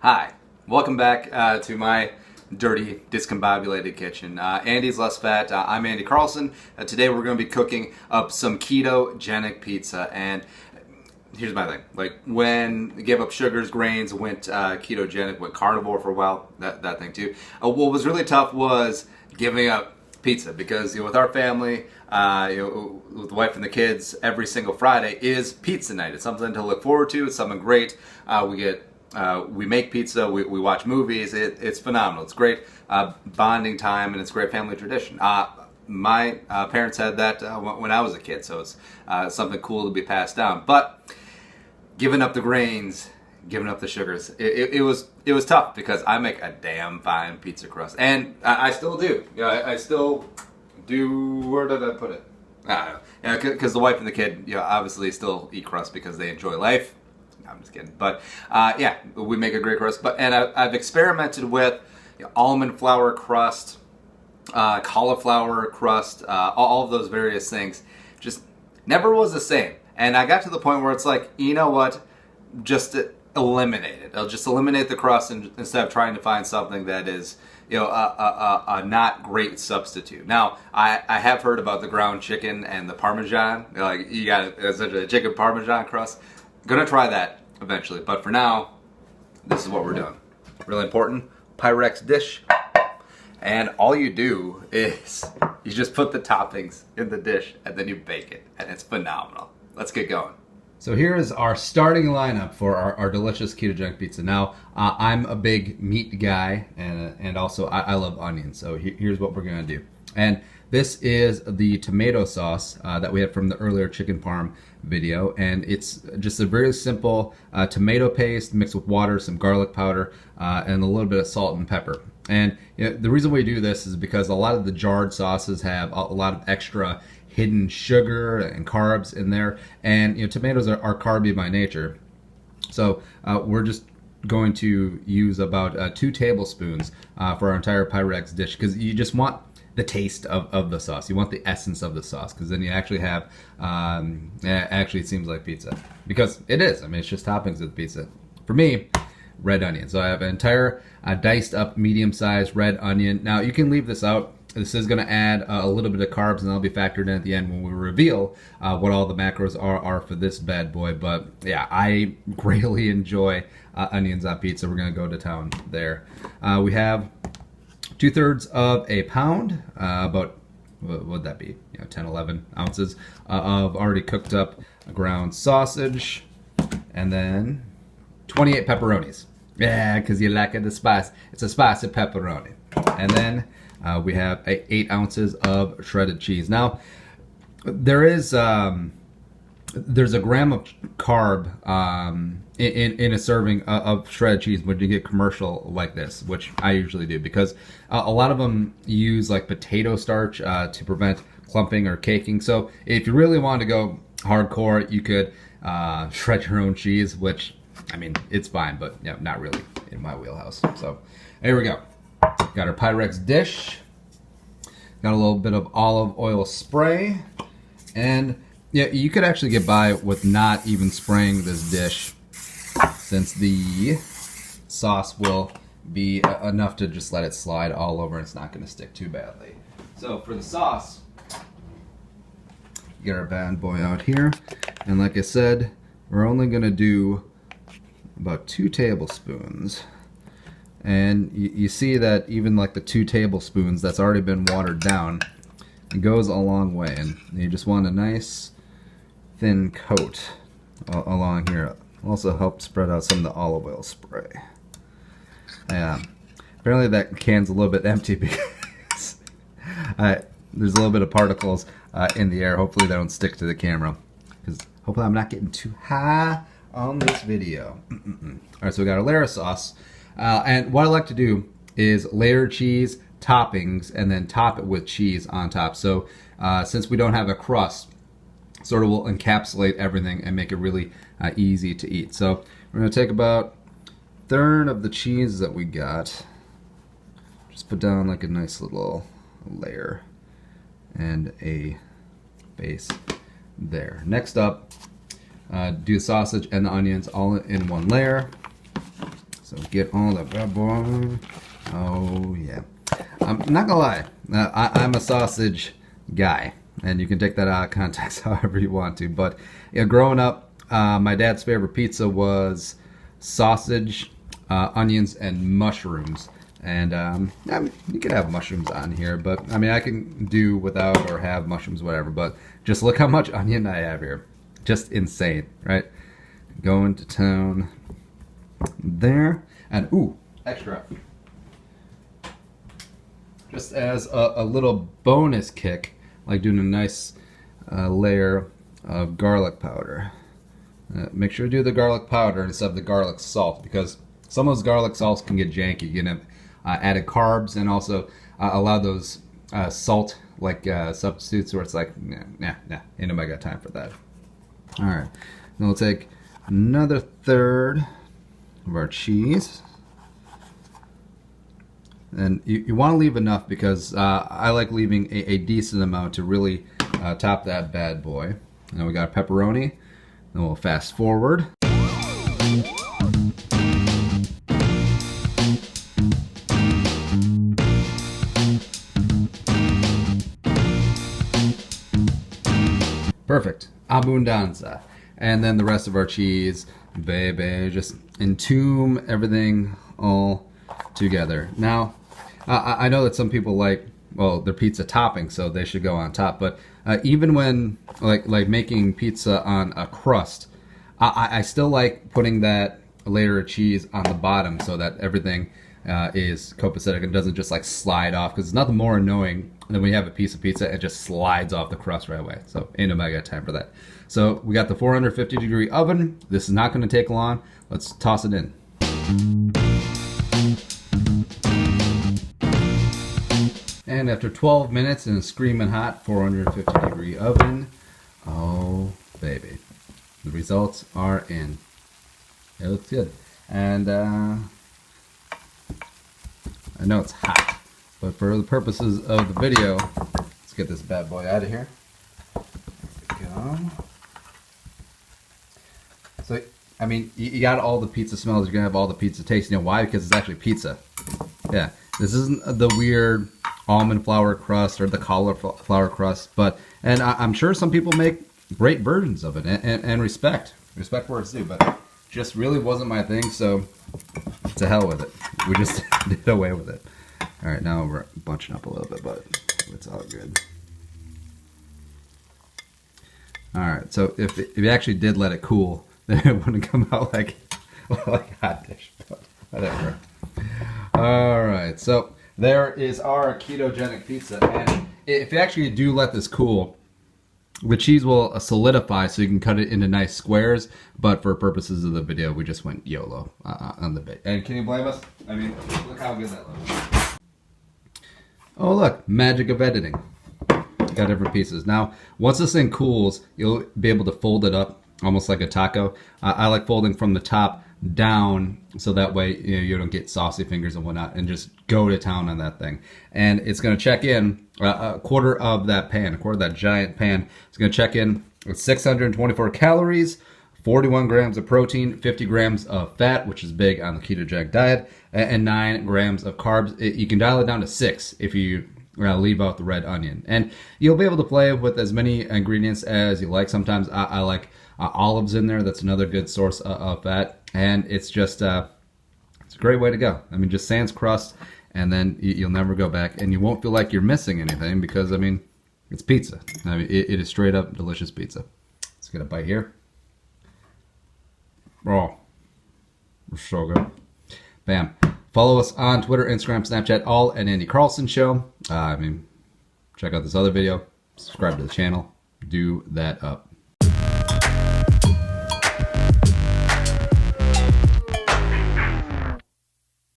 Hi, welcome back to my dirty, discombobulated kitchen. Andy's Less Fat. I'm Andy Carlson. Today we're going to be cooking up some ketogenic pizza. And here's my thing: like when I gave up sugars, grains, went ketogenic, went carnivore for a while. That thing too. What was really tough was giving up pizza because with our family, with the wife and the kids, every single Friday is pizza night. It's something to look forward to. It's something great. We make pizza, we watch movies, it's phenomenal. It's great bonding time, and it's great family tradition. My parents had that when I was a kid, so it's something cool to be passed down. But giving up the grains, giving up the sugars, it was tough because I make a damn fine pizza crust, and I still do. I still do. Where did I put it? I don't know. Because the wife and the kid, obviously still eat crust because they enjoy life. I'm just kidding, but we make a great crust. And I've experimented with almond flour crust, cauliflower crust, all of those various things. Just never was the same. And I got to the point where it's like, you know what? Just eliminate it. I'll just eliminate the crust instead of trying to find something that is, a not great substitute. Now, I have heard about the ground chicken and the Parmesan. Like you got essentially a chicken Parmesan crust. Gonna try that eventually, but for now, this is what we're doing. Really important, Pyrex dish, and all you do is you just put the toppings in the dish and then you bake it, and it's phenomenal. Let's get going. So here is our starting lineup for our delicious ketogenic pizza. Now, I'm a big meat guy, and also I love onions, so here's what we're gonna do. And this is the tomato sauce that we had from the earlier chicken parm video, and it's just a very simple tomato paste mixed with water, some garlic powder, and a little bit of salt and pepper. And the reason we do this is because a lot of the jarred sauces have a lot of extra hidden sugar and carbs in there, and tomatoes are carby by nature. So we're just going to use about 2 tablespoons for our entire Pyrex dish, because you just want the taste of the sauce. You want the essence of the sauce, because then you actually have, actually it seems like pizza. Because it is. I mean, it's just toppings with pizza. For me, red onion. So I have an entire diced up medium-sized red onion. Now, you can leave this out. This is going to add a little bit of carbs, and that'll be factored in at the end when we reveal what all the macros are for this bad boy. But yeah, I greatly enjoy onions on pizza. We're going to go to town there. We have 2/3 of a pound, about, what would that be? 10, 11 ounces of already cooked up ground sausage, and then 28 pepperonis. Yeah, because you like the spice. It's a spicy pepperoni. And then we have 8 ounces of shredded cheese. Now, there's a gram of carb in a serving of shredded cheese when you get commercial like this, which I usually do, because a lot of them use like potato starch to prevent clumping or caking. So if you really want to go hardcore, you could shred your own cheese, which, I mean, it's fine, but not really in my wheelhouse. So here we go. Got our Pyrex dish. Got a little bit of olive oil spray, and you could actually get by with not even spraying this dish, since the sauce will be enough to just let it slide all over, and it's not going to stick too badly. So for the sauce, get our bad boy out here, and like I said, we're only going to do about 2 tablespoons. And you see that even like the 2 tablespoons that's already been watered down, it goes a long way, and you just want a nice thin coat along here. Also help spread out some of the olive oil spray. Yeah, apparently that can's a little bit empty because there's a little bit of particles in the air. Hopefully they don't stick to the camera, because hopefully I'm not getting too high on this video. Alright, so we got our layer of sauce. And what I like to do is layer cheese, toppings, and then top it with cheese on top. So since we don't have a crust, sort of will encapsulate everything and make it really easy to eat. So we're going to take about 1/3 of the cheese that we got, just put down like a nice little layer and a base there. Next up, do the sausage and the onions all in one layer. So So get all the bad boy. Oh yeah. I'm not gonna lie. I'm a sausage guy, and you can take that out of context however you want to. But growing up, my dad's favorite pizza was sausage, onions, and mushrooms. And I mean, you could have mushrooms on here, but I mean, I can do without or have mushrooms, whatever. But just look how much onion I have here. Just insane, right? Going to town there. And ooh, extra. Just as a little bonus kick, like doing a nice layer of garlic powder. Make sure to do the garlic powder instead of the garlic salt, because some of those garlic salts can get janky. You can have added carbs, and also allow those salt like substitutes where it's like, nah, ain't nobody got time for that. All right, then we'll take another third of our cheese. And you want to leave enough, because I like leaving a decent amount to really top that bad boy. Now we got pepperoni. Then we'll fast forward. Perfect. Abundanza. And then the rest of our cheese, baby, just entomb everything all together. Now, I know that some people like, well, their pizza topping, so they should go on top. But even when like making pizza on a crust, I still like putting that layer of cheese on the bottom so that everything is copacetic and doesn't just like slide off. Because it's nothing more annoying than when you have a piece of pizza and it just slides off the crust right away. So ain't nobody got time for that. So we got the 450-degree oven. This is not going to take long. Let's toss it in. And after 12 minutes in a screaming hot 450-degree oven, oh baby, the results are in. It looks good. And I know it's hot, but for the purposes of the video, let's get this bad boy out of here. There we go. So, I mean, you got all the pizza smells. You're going to have all the pizza taste. You know why? Because it's actually pizza. Yeah. This isn't the weird almond flour crust or the cauliflower crust. And I'm sure some people make great versions of it. And respect where it's due. But just really wasn't my thing. So, to hell with it. We just did away with it. All right. Now we're bunching up a little bit, but it's all good. All right. So, if you actually did let it cool, then it wouldn't come out like a hot dish, but whatever. All right, so there is our ketogenic pizza, and if you actually do let this cool, the cheese will solidify so you can cut it into nice squares, but for purposes of the video, we just went YOLO on the bit. And can you blame us? I mean, look how good that looks. Oh look, magic of editing. Got different pieces. Now, once this thing cools, you'll be able to fold it up almost like a taco. I like folding from the top down so that way you don't get saucy fingers and whatnot, and just go to town on that thing. And it's going to check in a quarter of that giant pan. It's going to check in with 624 calories, 41 grams of protein, 50 grams of fat, which is big on the ketogenic diet, and 9 grams of carbs. You can dial it down to 6 if you leave out the red onion. And you'll be able to play with as many ingredients as you like. Sometimes I like olives in there. That's another good source of fat. And it's just, it's a great way to go. I mean, just sans crust, and then you'll never go back. And you won't feel like you're missing anything because, I mean, it's pizza. I mean, it is straight up delicious pizza. Let's get a bite here. Oh, we're so good. Bam. Follow us on Twitter, Instagram, Snapchat, all at Andy Carlson Show. I mean, check out this other video. Subscribe to the channel. Do that up.